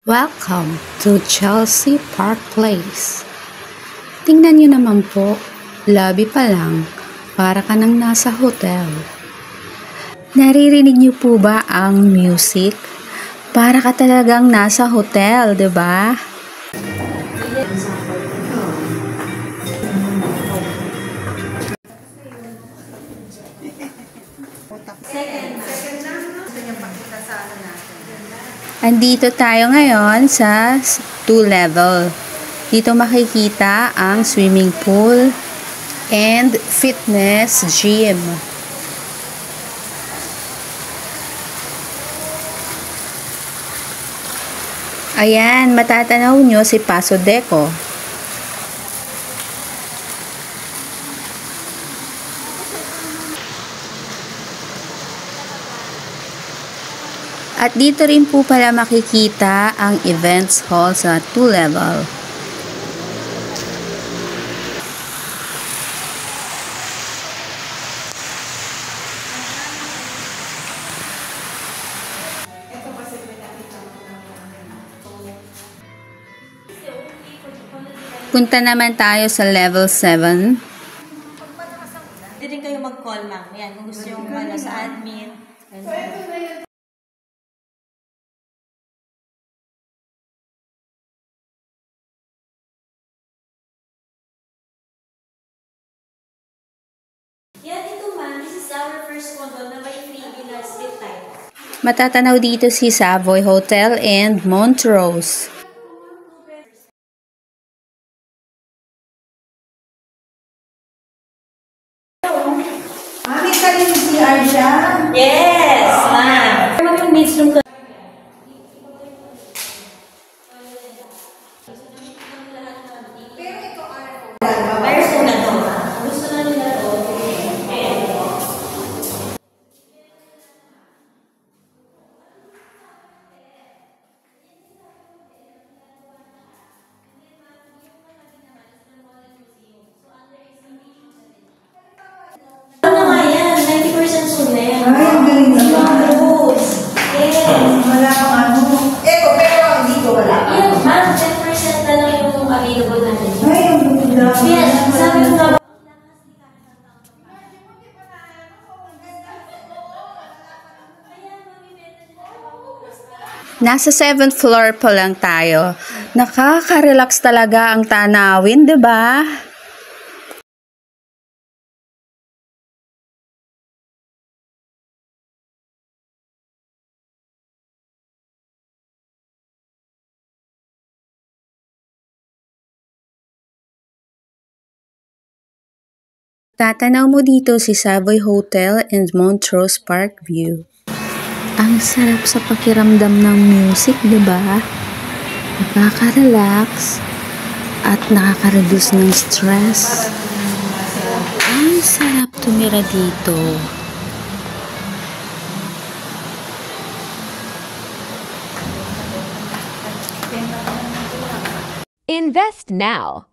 Welcome to Chelsea Park Place. Tingnan nyo naman po, lobby pa lang, para ka nang nasa hotel. Naririnig nyo po ba ang music? Para ka talagang nasa hotel, 'di ba? Andito tayo ngayon sa 2 level. Dito makikita ang swimming pool and fitness gym. Ayan, matatanaw nyo si Paso Deco. At dito rin po pala makikita ang events hall sa 2 level. Punta naman tayo sa level 7. Hindi din kayo mag-call, ma'am. Yan, kung gusto yung sa admin. Yan, ito ma'am. This is our first condo na may freebie na sleep time. Matatanaw dito si Savoy Hotel and Montrose. May kaling CR siya? Yes, ma'am. Yung maid's room ka. Mayroon po na to, ma'am. Gusto na nila to. Ano nga yan? 90% sulit. Ay, ang galing naman. Yes. Wala pang ano. Eto, pero hindi ko wala. Yan, ma'am. 10% na lang yung available natin. Ay, ang ganda. Yes, sabi ko nga. Nasa 7th floor pa lang tayo. Nakaka-relax talaga ang tanawin, 'di ba? Tatanaw mo dito si Savoy Hotel and Montrose Park View. Ang sarap sa pakiramdam ng music, 'di ba? Nakaka-relax at nakaka-reduce ng stress. Ang sarap tumira dito. Invest now.